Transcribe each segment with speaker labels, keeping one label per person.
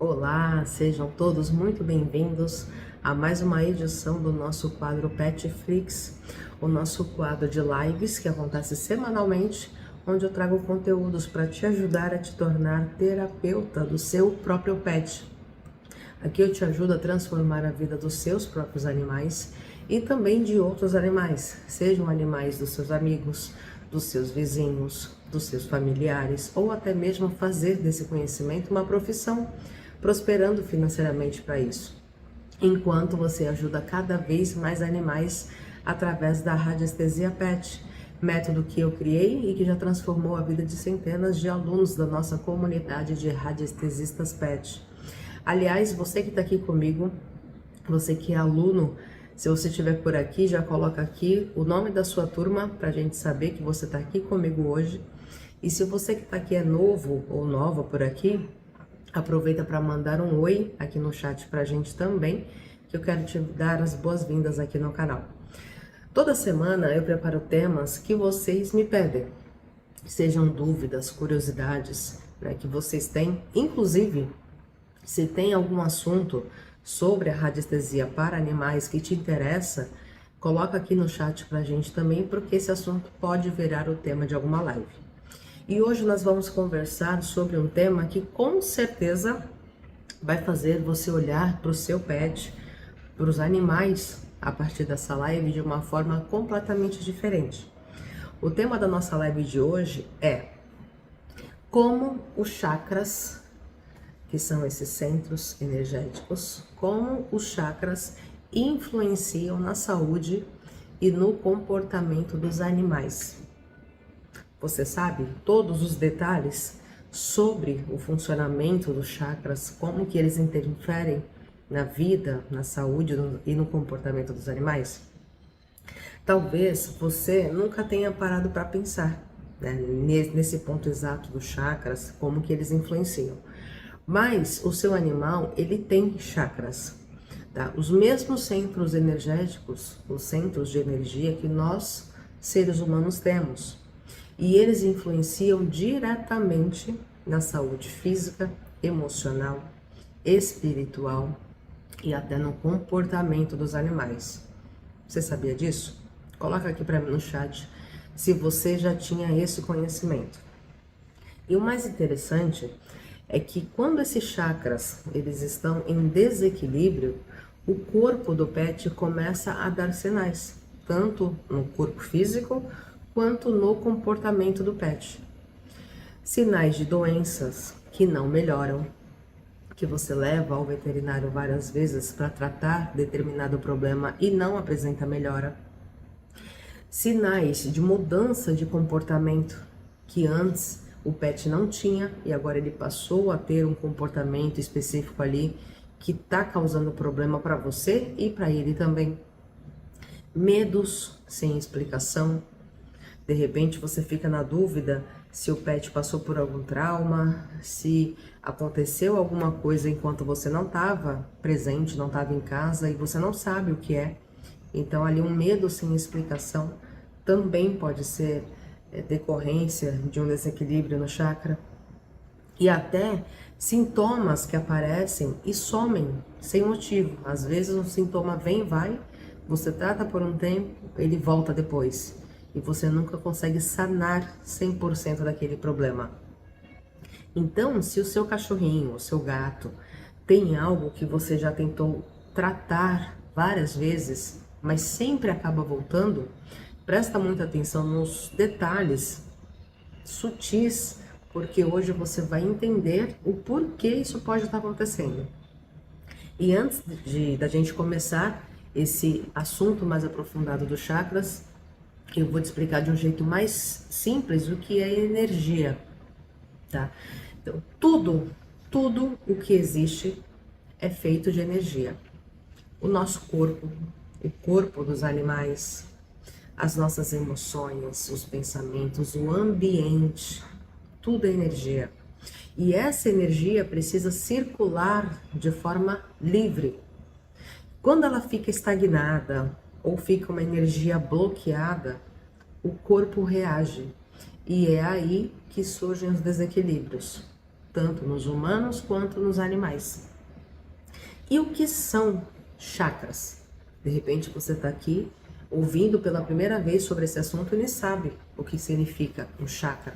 Speaker 1: Olá, sejam todos muito bem-vindos a mais uma edição do nosso quadro Petflix, o nosso quadro de lives que acontece semanalmente, onde eu trago conteúdos para te ajudar a te tornar terapeuta do seu próprio pet. Aqui eu te ajudo a transformar a vida dos seus próprios animais e também de outros animais, sejam animais dos seus amigos, dos seus vizinhos, dos seus familiares, ou até mesmo fazer desse conhecimento uma profissão, prosperando financeiramente para isso. Enquanto você ajuda cada vez mais animais através da radiestesia PET, método que eu criei e que já transformou a vida de centenas de alunos da nossa comunidade de radiestesistas PET. Aliás, você que está aqui comigo, você que é aluno, se você estiver por aqui, já coloca aqui o nome da sua turma para a gente saber que você está aqui comigo hoje. E se você que está aqui é novo ou nova por aqui, aproveita para mandar um oi aqui no chat para a gente também, que eu quero te dar as boas-vindas aqui no canal. Toda semana eu preparo temas que vocês me pedem, sejam dúvidas, curiosidades, né, que vocês têm, inclusive se tem algum assunto sobre a radiestesia para animais que te interessa, coloca aqui no chat pra gente também, porque esse assunto pode virar o tema de alguma live. E hoje nós vamos conversar sobre um tema que com certeza vai fazer você olhar para o seu pet, para os animais, a partir dessa live de uma forma completamente diferente. O tema da nossa live de hoje é como os chakras, que são esses centros energéticos, como os chakras influenciam na saúde e no comportamento dos animais. Você sabe todos os detalhes sobre o funcionamento dos chakras, como que eles interferem na vida, na saúde e no comportamento dos animais? Talvez você nunca tenha parado para pensar, né, nesse ponto exato dos chakras, como que eles influenciam. Mas o seu animal, ele tem chakras, tá? Os mesmos centros energéticos, os centros de energia que nós, seres humanos, temos. E eles influenciam diretamente na saúde física, emocional, espiritual e até no comportamento dos animais. Você sabia disso? Coloca aqui para mim no chat se você já tinha esse conhecimento. E o mais interessante é que quando esses chakras eles estão em desequilíbrio, o corpo do pet começa a dar sinais, tanto no corpo físico quanto no comportamento do pet. Sinais de doenças que não melhoram, que você leva ao veterinário várias vezes para tratar determinado problema e não apresenta melhora. Sinais de mudança de comportamento que antes o pet não tinha e agora ele passou a ter um comportamento específico ali que está causando problema para você e para ele também. Medos sem explicação. De repente você fica na dúvida se o pet passou por algum trauma, se aconteceu alguma coisa enquanto você não estava presente, não estava em casa e você não sabe o que é. Então ali um medo sem explicação também pode ser decorrência de um desequilíbrio no chakra. E até sintomas que aparecem e somem sem motivo. Às vezes um sintoma vem e vai, você trata por um tempo, ele volta depois. E você nunca consegue sanar 100% daquele problema. Então, se o seu cachorrinho, o seu gato, tem algo que você já tentou tratar várias vezes, mas sempre acaba voltando, presta muita atenção nos detalhes sutis, porque hoje você vai entender o porquê isso pode estar acontecendo. E antes da gente começar esse assunto mais aprofundado dos chakras, eu vou te explicar de um jeito mais simples o que é energia, tá? Então, tudo o que existe é feito de energia. O nosso corpo, o corpo dos animais, as nossas emoções, os pensamentos, o ambiente, tudo é energia. E essa energia precisa circular de forma livre. Quando ela fica estagnada ou fica uma energia bloqueada, o corpo reage. E é aí que surgem os desequilíbrios, tanto nos humanos quanto nos animais. E o que são chakras? De repente você está aqui ouvindo pela primeira vez sobre esse assunto e nem sabe o que significa um chakra.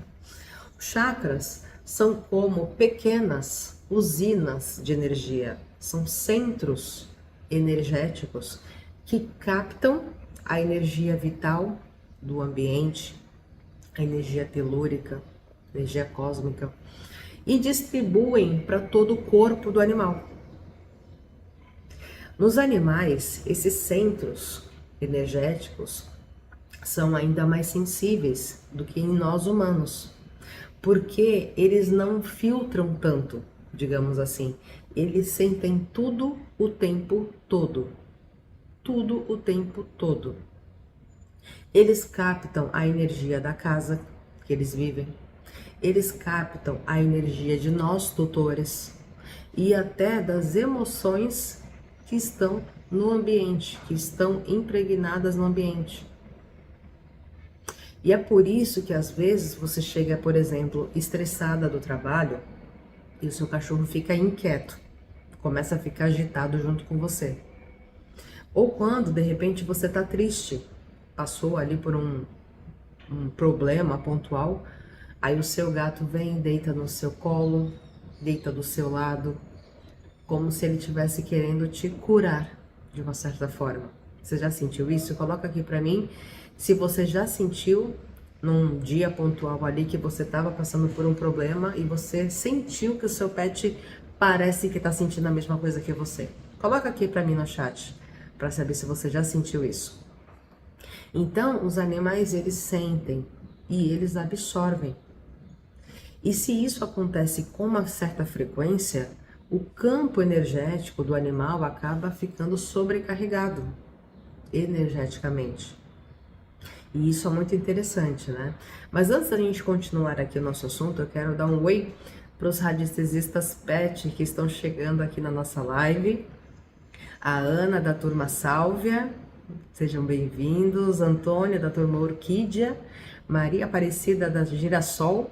Speaker 1: Os chakras são como pequenas usinas de energia, são centros energéticos que captam a energia vital do ambiente, a energia telúrica, energia cósmica, e distribuem para todo o corpo do animal. Nos animais, esses centros energéticos são ainda mais sensíveis do que em nós humanos, porque eles não filtram tanto, digamos assim. Eles sentem tudo o tempo todo. Tudo o tempo todo. Eles captam a energia da casa que eles vivem. Eles captam a energia de nós tutores e até das emoções que estão no ambiente, que estão impregnadas no ambiente. E é por isso que às vezes você chega, por exemplo, estressada do trabalho e o seu cachorro fica inquieto, começa a ficar agitado junto com você. Ou quando de repente você está triste, passou ali por um problema pontual, aí o seu gato vem, deita no seu colo, deita do seu lado, como se ele estivesse querendo te curar de uma certa forma. Você já sentiu isso? Coloca aqui para mim se você já sentiu num dia pontual ali que você estava passando por um problema e você sentiu que o seu pet parece que está sentindo a mesma coisa que você. Coloca aqui para mim no chat para saber se você já sentiu isso. Então, os animais, eles sentem e eles absorvem. E se isso acontece com uma certa frequência, o campo energético do animal acaba ficando sobrecarregado energeticamente. E isso é muito interessante, né? Mas antes da gente continuar aqui o nosso assunto, eu quero dar um oi para os radiestesistas pet que estão chegando aqui na nossa live. A Ana, da turma Sálvia, sejam bem-vindos. Antônia, da turma Orquídea. Maria Aparecida, da Girassol.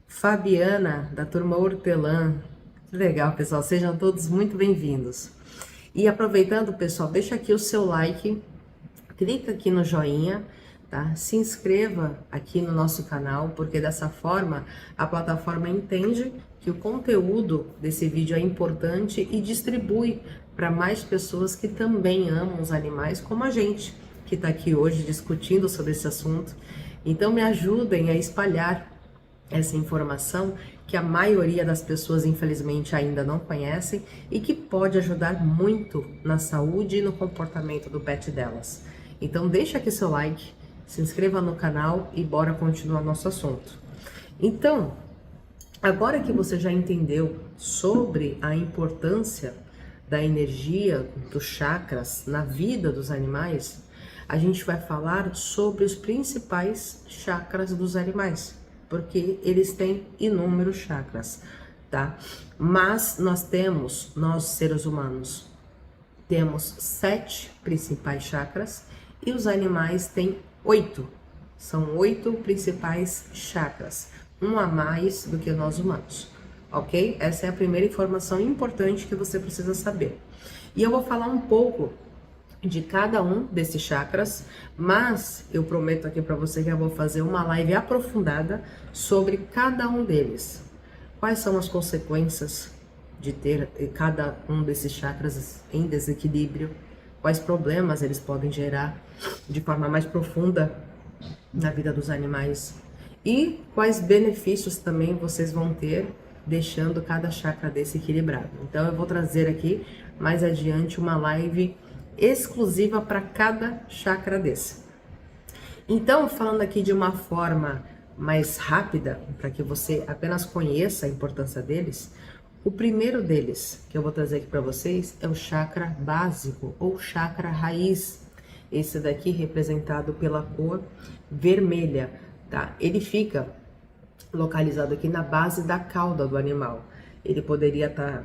Speaker 1: Fabiana, da turma Hortelã. Que legal, pessoal. Sejam todos muito bem-vindos. E aproveitando, pessoal, deixa aqui o seu like, clica aqui no joinha, tá? Se inscreva aqui no nosso canal, porque dessa forma a plataforma entende que o conteúdo desse vídeo é importante e distribui para mais pessoas que também amam os animais, como a gente, que está aqui hoje discutindo sobre esse assunto. Então me ajudem a espalhar essa informação que a maioria das pessoas, infelizmente, ainda não conhecem e que pode ajudar muito na saúde e no comportamento do pet delas. Então deixa aqui seu like, se inscreva no canal e bora continuar nosso assunto. Então, agora que você já entendeu sobre a importância da energia dos chakras na vida dos animais, a gente vai falar sobre os principais chakras dos animais, porque eles têm inúmeros chakras, tá? Mas nós seres humanos, temos 7 principais chakras e os animais têm 8. São 8 principais chakras, um a mais do que nós humanos, ok? Essa é a primeira informação importante que você precisa saber. E eu vou falar um pouco de cada um desses chakras, mas eu prometo aqui para você que eu vou fazer uma live aprofundada sobre cada um deles. Quais são as consequências de ter cada um desses chakras em desequilíbrio? Quais problemas eles podem gerar de forma mais profunda na vida dos animais? E quais benefícios também vocês vão ter deixando cada chakra desse equilibrado? Então eu vou trazer aqui mais adiante uma live exclusiva para cada chakra desse. Então, falando aqui de uma forma mais rápida, para que você apenas conheça a importância deles, o primeiro deles que eu vou trazer aqui para vocês é o chakra básico ou chakra raiz. Esse daqui representado pela cor vermelha, tá? Ele fica localizado aqui na base da cauda do animal. Ele poderia estar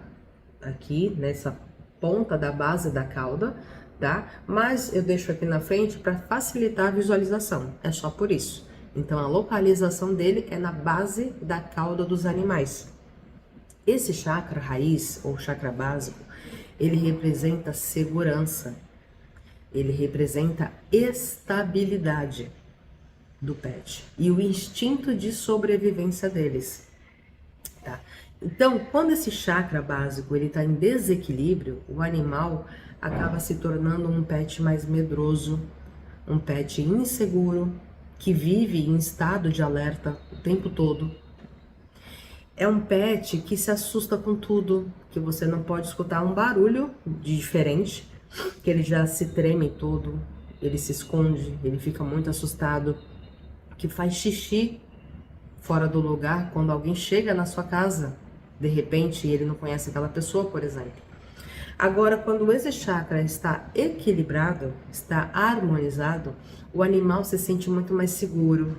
Speaker 1: aqui nessa ponta da base da cauda, tá? Mas eu deixo aqui na frente para facilitar a visualização, é só por isso. Então a localização dele é na base da cauda dos animais. Esse chakra raiz, ou chakra básico, ele representa segurança, ele representa estabilidade do pet e o instinto de sobrevivência deles, tá? Então, quando esse chakra básico ele está em desequilíbrio, o animal acaba se tornando um pet mais medroso, um pet inseguro, que vive em estado de alerta o tempo todo. É um pet que se assusta com tudo, que você não pode escutar um barulho diferente, que ele já se treme todo, ele se esconde, ele fica muito assustado, que faz xixi fora do lugar quando alguém chega na sua casa, de repente, e ele não conhece aquela pessoa, por exemplo. Agora, quando esse chakra está equilibrado, está harmonizado, o animal se sente muito mais seguro,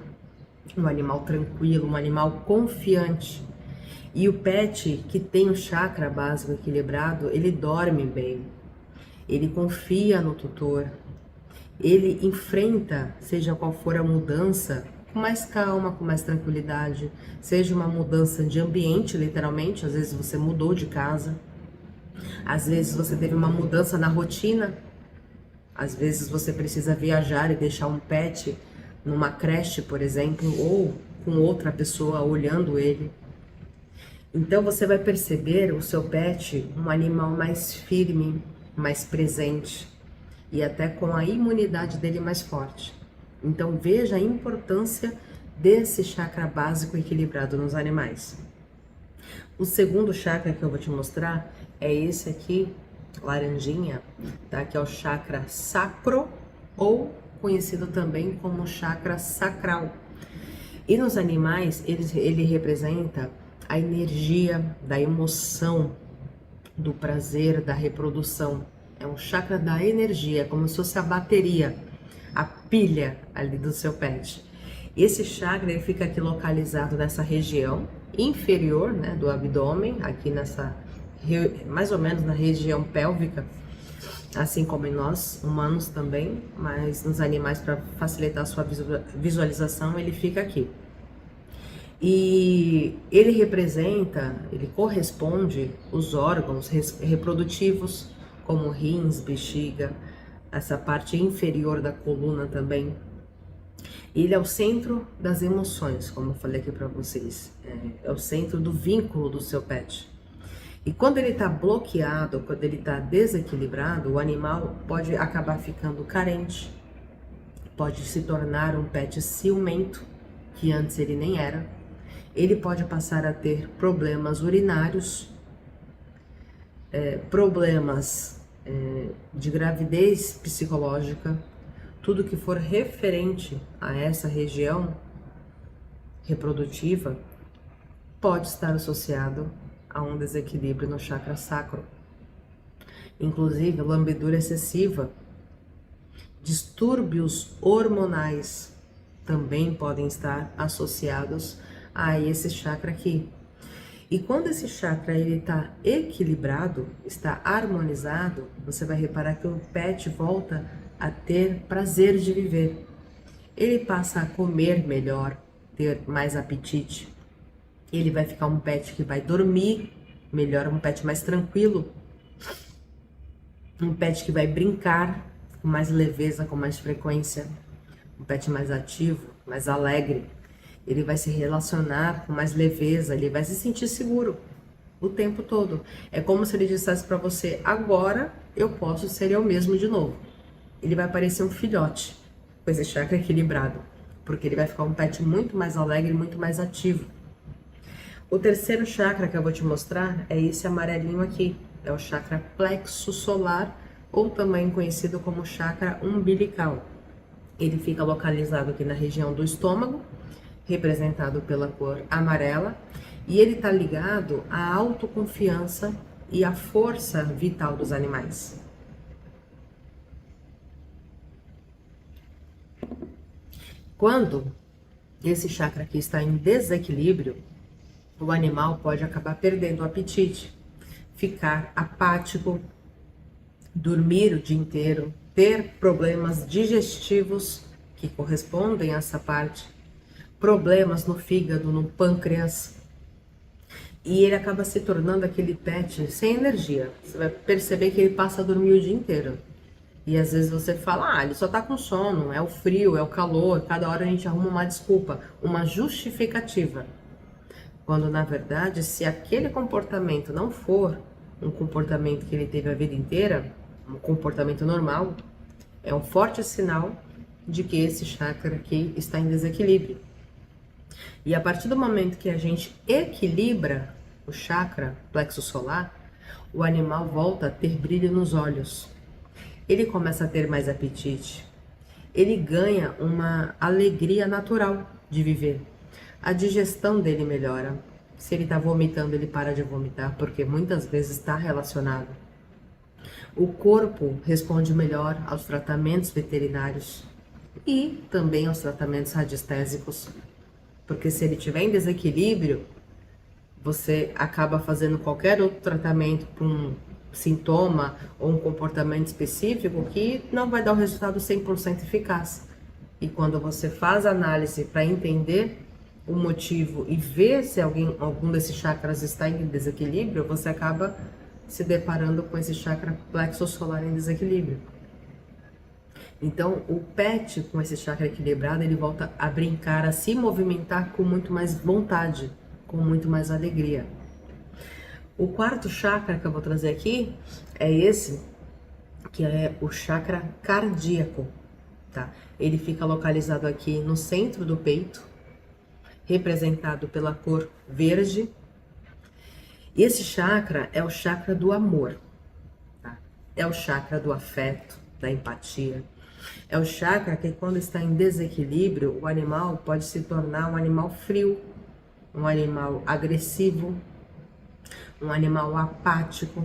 Speaker 1: um animal tranquilo, um animal confiante. E o pet que tem o chakra básico equilibrado, ele dorme bem, ele confia no tutor, ele enfrenta, seja qual for a mudança, com mais calma, com mais tranquilidade, seja uma mudança de ambiente, literalmente, às vezes você mudou de casa, às vezes você teve uma mudança na rotina, às vezes você precisa viajar e deixar um pet numa creche, por exemplo, ou com outra pessoa olhando ele. Então você vai perceber o seu pet um animal mais firme, mais presente e até com a imunidade dele mais forte. Então veja a importância desse chakra básico equilibrado nos animais. O segundo chakra que eu vou te mostrar é esse aqui, laranjinha, tá? Que é o chakra sacro, ou conhecido também como chakra sacral. E nos animais, ele representa a energia da emoção, do prazer, da reprodução. É um chakra da energia, como se fosse a bateria, a pilha ali do seu pet. Esse chakra ele fica aqui localizado nessa região inferior, né, do abdômen, aqui nessa, mais ou menos na região pélvica, assim como em nós, humanos também, mas nos animais, para facilitar a sua visualização, ele fica aqui. E ele representa, ele corresponde os órgãos reprodutivos, como rins, bexiga, essa parte inferior da coluna também. Ele é o centro das emoções, como eu falei aqui para vocês. É o centro do vínculo do seu pet. E quando ele está bloqueado, quando ele está desequilibrado, o animal pode acabar ficando carente, pode se tornar um pet ciumento, que antes ele nem era. Ele pode passar a ter problemas urinários, problemas de gravidez psicológica, tudo que for referente a essa região reprodutiva pode estar associado a um desequilíbrio no chakra sacro. Inclusive, lambedura excessiva, distúrbios hormonais também podem estar associados a esse chakra aqui. E quando esse chakra ele está equilibrado, está harmonizado, você vai reparar que o pet volta a ter prazer de viver. Ele passa a comer melhor, ter mais apetite. Ele vai ficar um pet que vai dormir melhor, um pet mais tranquilo. Um pet que vai brincar com mais leveza, com mais frequência. Um pet mais ativo, mais alegre. Ele vai se relacionar com mais leveza, ele vai se sentir seguro o tempo todo. É como se ele dissesse para você, agora eu posso ser eu mesmo de novo. Ele vai parecer um filhote com esse chakra equilibrado, porque ele vai ficar um pet muito mais alegre, muito mais ativo. O terceiro chakra que eu vou te mostrar é esse amarelinho aqui, é o chakra plexo solar, ou também conhecido como chakra umbilical. Ele fica localizado aqui na região do estômago, representado pela cor amarela, e ele está ligado à autoconfiança e à força vital dos animais. Quando esse chakra aqui está em desequilíbrio, o animal pode acabar perdendo o apetite, ficar apático, dormir o dia inteiro, ter problemas digestivos que correspondem a essa parte, problemas no fígado, no pâncreas. E ele acaba se tornando aquele pet sem energia. Você vai perceber que ele passa a dormir o dia inteiro. E às vezes você fala, ele só tá com sono, é o frio, é o calor, cada hora a gente arruma uma desculpa, uma justificativa. Quando na verdade, se aquele comportamento não for um comportamento que ele teve a vida inteira, um comportamento normal, é um forte sinal de que esse chakra aqui está em desequilíbrio. E a partir do momento que a gente equilibra o chakra plexo solar, o animal volta a ter brilho nos olhos. Ele começa a ter mais apetite. Ele ganha uma alegria natural de viver. A digestão dele melhora. Se ele está vomitando, ele para de vomitar, porque muitas vezes está relacionado. O corpo responde melhor aos tratamentos veterinários e também aos tratamentos radiestésicos. Porque se ele tiver em desequilíbrio, você acaba fazendo qualquer outro tratamento para um sintoma ou um comportamento específico que não vai dar o resultado 100% eficaz. E quando você faz análise para entender o motivo e ver se algum desses chakras está em desequilíbrio, você acaba se deparando com esse chakra plexo solar em desequilíbrio. Então, o pet com esse chakra equilibrado, ele volta a brincar, a se movimentar com muito mais vontade, com muito mais alegria. O quarto chakra que eu vou trazer aqui é esse, que é o chakra cardíaco, tá? Ele fica localizado aqui no centro do peito, representado pela cor verde. E esse chakra é o chakra do amor, tá? É o chakra do afeto, da empatia. É o chakra que, quando está em desequilíbrio, o animal pode se tornar um animal frio, um animal agressivo, um animal apático,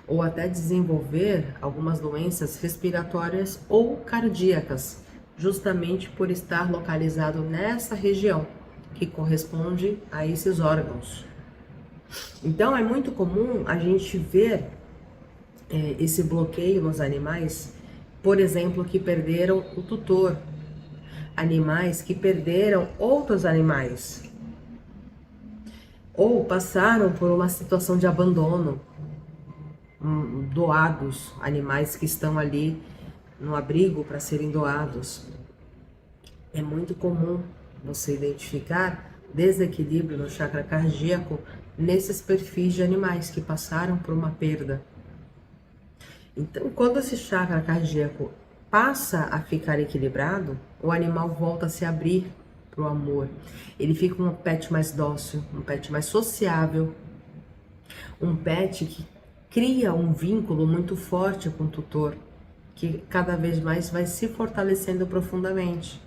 Speaker 1: ou até desenvolver algumas doenças respiratórias ou cardíacas, justamente por estar localizado nessa região que corresponde a esses órgãos. Então é muito comum a gente ver esse bloqueio nos animais, por exemplo, que perderam o tutor, animais que perderam outros animais, ou passaram por uma situação de abandono, doados, animais que estão ali no abrigo para serem doados. É muito comum você identificar desequilíbrio no chakra cardíaco nesses perfis de animais que passaram por uma perda. Então, quando esse chakra cardíaco passa a ficar equilibrado, o animal volta a se abrir para o amor. Ele fica um pet mais dócil, um pet mais sociável, um pet que cria um vínculo muito forte com o tutor, que cada vez mais vai se fortalecendo profundamente.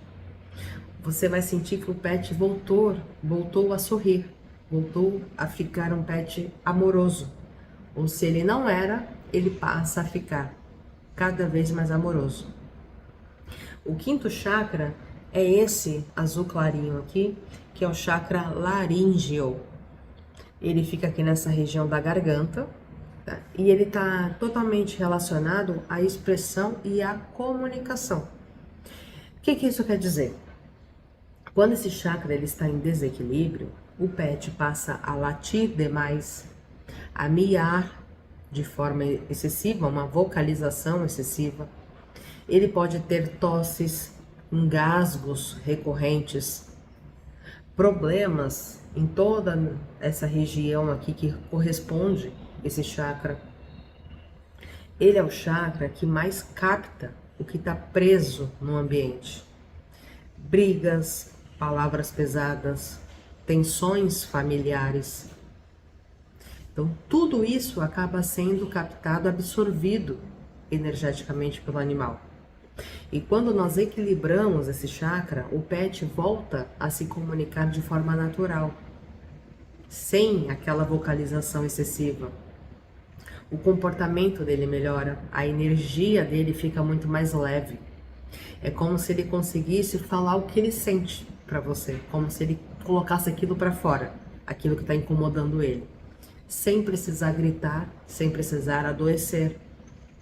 Speaker 1: Você vai sentir que o pet voltou a sorrir, voltou a ficar um pet amoroso. Ou se ele não era, ele passa a ficar cada vez mais amoroso. O quinto chakra é esse azul clarinho aqui, que é o chakra laríngeo. Ele fica aqui nessa região da garganta, tá? E ele está totalmente relacionado à expressão e à comunicação. O que isso quer dizer? Quando esse chakra ele está em desequilíbrio, o pet passa a latir demais, a miar de forma excessiva, uma vocalização excessiva. Ele pode ter tosses, engasgos recorrentes, problemas em toda essa região aqui que corresponde esse chakra. Ele é o chakra que mais capta o que está preso no ambiente. Brigas, palavras pesadas, tensões familiares. Então, tudo isso acaba sendo captado, absorvido energeticamente pelo animal. E quando nós equilibramos esse chakra, o pet volta a se comunicar de forma natural, sem aquela vocalização excessiva. O comportamento dele melhora, a energia dele fica muito mais leve. É como se ele conseguisse falar o que ele sente para você, como se ele colocasse aquilo para fora, aquilo que está incomodando ele, sem precisar gritar, sem precisar adoecer.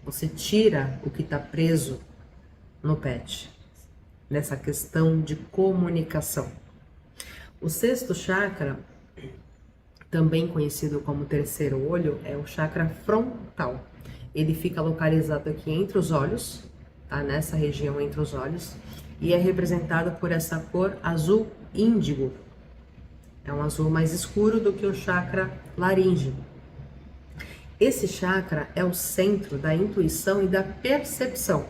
Speaker 1: Você tira o que está preso no pet, nessa questão de comunicação. O sexto chakra também conhecido como terceiro olho, é o chakra frontal. Ele fica localizado aqui entre os olhos, tá? Nessa região entre os olhos, e é representado por essa cor azul índigo. É um azul mais escuro do que o chakra laríngeo. Esse chakra é o centro da intuição e da percepção.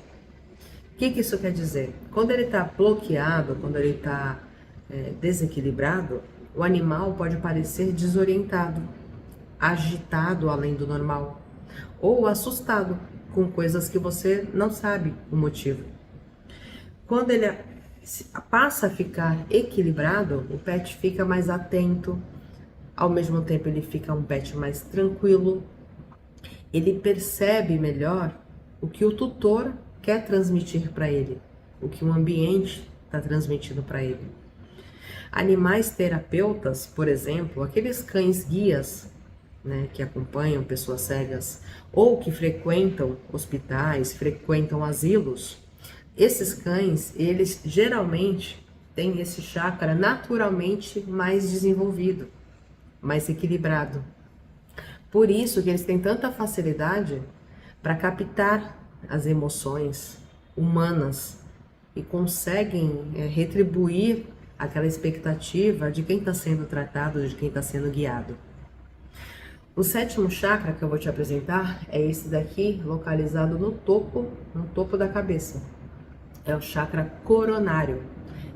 Speaker 1: O que isso quer dizer? Quando ele está bloqueado, quando ele está desequilibrado, o animal pode parecer desorientado, agitado além do normal, ou assustado com coisas que você não sabe o motivo. Quando ele passa a ficar equilibrado, o pet fica mais atento, ao mesmo tempo ele fica um pet mais tranquilo, ele percebe melhor o que o tutor quer transmitir para ele, o que o ambiente está transmitindo para ele. Animais terapeutas, por exemplo, aqueles cães guias, né, que acompanham pessoas cegas ou que frequentam hospitais, frequentam asilos, esses cães, eles geralmente têm esse chakra naturalmente mais desenvolvido, mais equilibrado. Por isso que eles têm tanta facilidade para captar as emoções humanas e conseguem retribuir aquela expectativa de quem está sendo tratado, de quem está sendo guiado. O sétimo chakra que eu vou te apresentar é esse daqui, localizado no topo da cabeça. É o chakra coronário,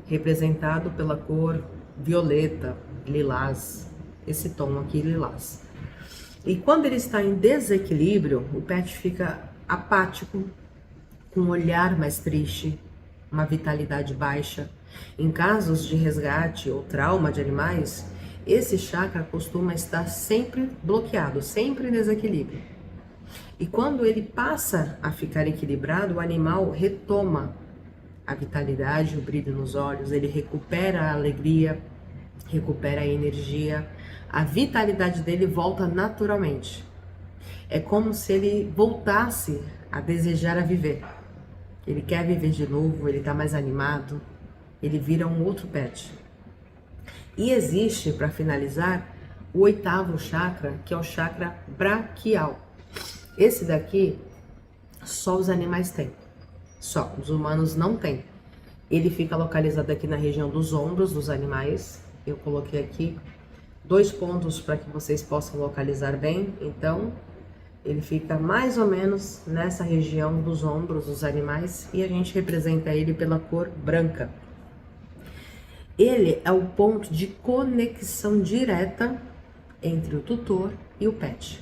Speaker 1: representado pela cor violeta, lilás, esse tom aqui lilás. E quando ele está em desequilíbrio, o pet fica apático, com um olhar mais triste, uma vitalidade baixa. Em casos de resgate ou trauma de animais, esse chakra costuma estar sempre bloqueado, sempre em desequilíbrio. E quando ele passa a ficar equilibrado, o animal retoma a vitalidade, o brilho nos olhos, ele recupera a alegria, recupera a energia, a vitalidade dele volta naturalmente. É como se ele voltasse a desejar a viver. Ele quer viver de novo, ele está mais animado, ele vira um outro pet. E existe, para finalizar, o oitavo chakra, que é o chakra braquial. Esse daqui, só os animais têm. Só, os humanos não têm. Ele fica localizado aqui na região dos ombros dos animais. Eu coloquei aqui 2 pontos para que vocês possam localizar bem. Então, ele fica mais ou menos nessa região dos ombros dos animais e a gente representa ele pela cor branca. Ele é o ponto de conexão direta entre o tutor e o pet.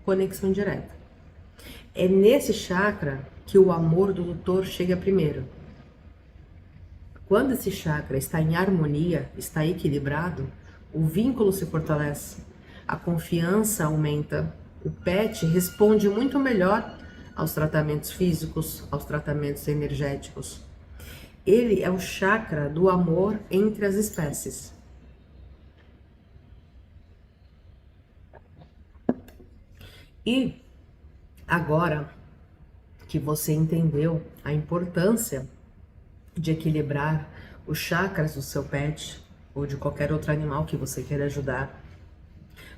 Speaker 1: Conexão direta. É nesse chakra que o amor do tutor chega primeiro. Quando esse chakra está em harmonia, está equilibrado, o vínculo se fortalece, a confiança aumenta, o pet responde muito melhor aos tratamentos físicos, aos tratamentos energéticos. Ele é o chakra do amor entre as espécies. E agora que você entendeu a importância de equilibrar os chakras do seu pet ou de qualquer outro animal que você queira ajudar,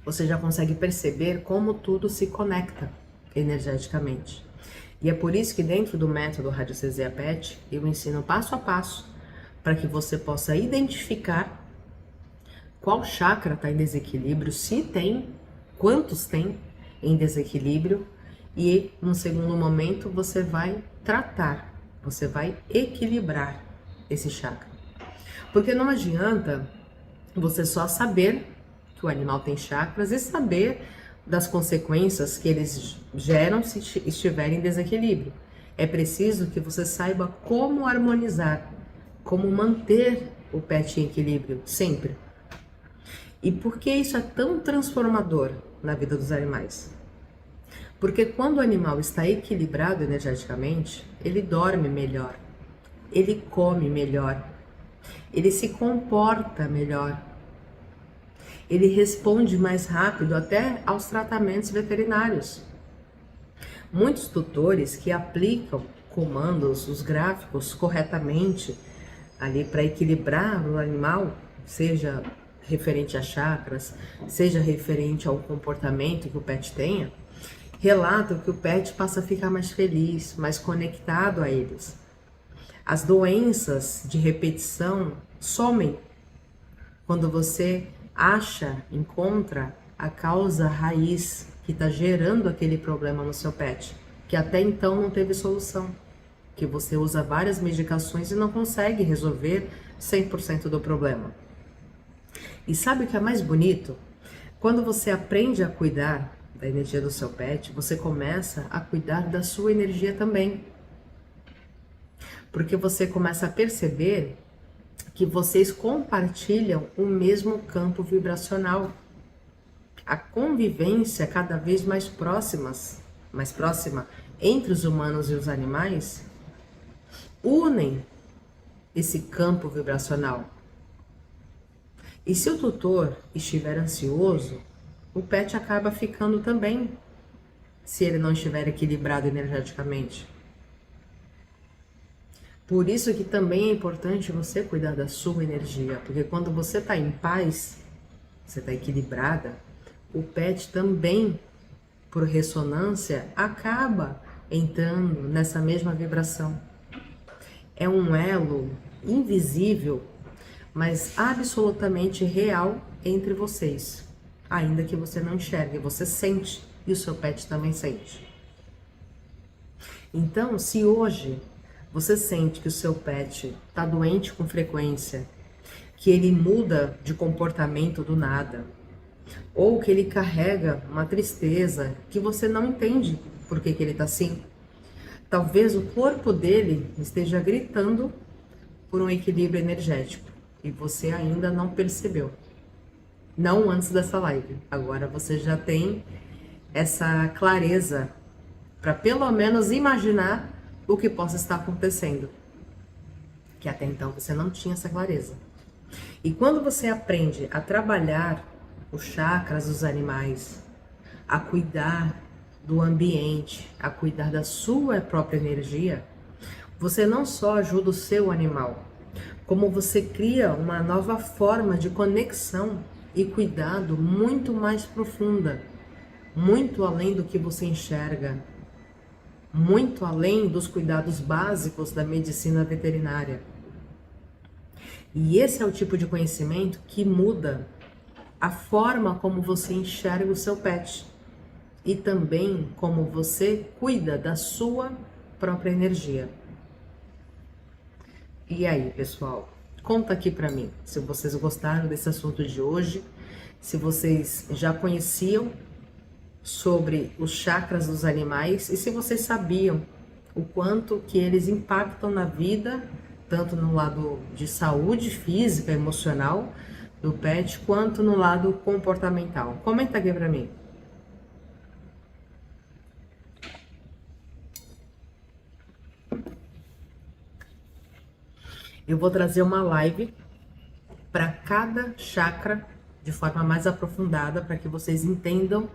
Speaker 1: você já consegue perceber como tudo se conecta energeticamente. E é por isso que dentro do método Radiestesia Pet, eu ensino passo a passo para que você possa identificar qual chakra está em desequilíbrio, se tem, quantos tem em desequilíbrio, e no segundo momento você vai tratar, você vai equilibrar esse chakra. Porque não adianta você só saber que o animal tem chakras e saber das consequências que eles geram se estiverem em desequilíbrio. É preciso que você saiba como harmonizar, como manter o pet em equilíbrio sempre. E por que isso é tão transformador na vida dos animais? Porque quando o animal está equilibrado energeticamente, ele dorme melhor, ele come melhor, ele se comporta melhor, ele responde mais rápido até aos tratamentos veterinários. Muitos tutores que aplicam comandos, os gráficos corretamente ali para equilibrar o animal, seja referente a chakras, seja referente ao comportamento que o pet tenha, relatam que o pet passa a ficar mais feliz, mais conectado a eles. As doenças de repetição somem quando você encontra a causa raiz que está gerando aquele problema no seu pet, que até então não teve solução, que você usa várias medicações e não consegue resolver 100% do problema. E sabe o que é mais bonito? Quando você aprende a cuidar da energia do seu pet, você começa a cuidar da sua energia também. Porque você começa a perceber que vocês compartilham o mesmo campo vibracional. A convivência cada vez mais próxima entre os humanos e os animais unem esse campo vibracional. E se o tutor estiver ansioso, o pet acaba ficando também, se ele não estiver equilibrado energeticamente. Por isso que também é importante você cuidar da sua energia, porque quando você está em paz, você está equilibrada, o pet também, por ressonância, acaba entrando nessa mesma vibração. É um elo invisível, mas absolutamente real entre vocês. Ainda que você não enxergue, você sente e o seu pet também sente. Então, se hoje você sente que o seu pet está doente com frequência, que ele muda de comportamento do nada, ou que ele carrega uma tristeza que você não entende por que ele está assim, talvez o corpo dele esteja gritando por um equilíbrio energético e você ainda não percebeu. Não antes dessa live. Agora você já tem essa clareza para pelo menos imaginar o que possa estar acontecendo. Que até então você não tinha essa clareza. E quando você aprende a trabalhar os chakras dos animais, a cuidar do ambiente, a cuidar da sua própria energia, você não só ajuda o seu animal, como você cria uma nova forma de conexão e cuidado muito mais profunda, muito além do que você enxerga, muito além dos cuidados básicos da medicina veterinária. E esse é o tipo de conhecimento que muda a forma como você enxerga o seu pet e também como você cuida da sua própria energia. E aí, pessoal? Conta aqui pra mim se vocês gostaram desse assunto de hoje, se vocês já conheciam sobre os chakras dos animais e se vocês sabiam o quanto que eles impactam na vida, tanto no lado de saúde física, emocional do pet, quanto no lado comportamental. Comenta aqui pra mim. Eu vou trazer uma live para cada chakra de forma mais aprofundada, para que vocês entendam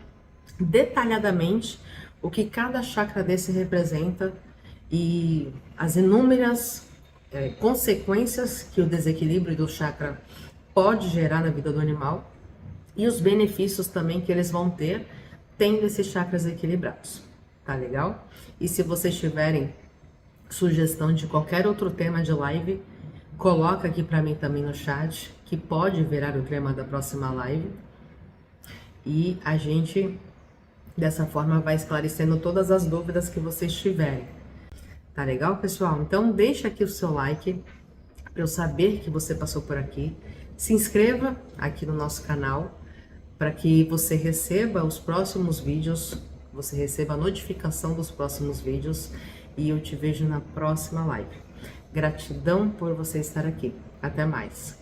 Speaker 1: detalhadamente o que cada chakra desse representa e as inúmeras consequências que o desequilíbrio do chakra pode gerar na vida do animal e os benefícios também que eles vão ter tendo esses chakras equilibrados. Tá legal? E se vocês tiverem sugestão de qualquer outro tema de live, coloca aqui para mim também no chat, que pode virar o tema da próxima live. E a gente, dessa forma, vai esclarecendo todas as dúvidas que vocês tiverem. Tá legal, pessoal? Então, deixa aqui o seu like, para eu saber que você passou por aqui. Se inscreva aqui no nosso canal, para que você receba os próximos vídeos, você receba a notificação dos próximos vídeos. E eu te vejo na próxima live. Gratidão por você estar aqui. Até mais.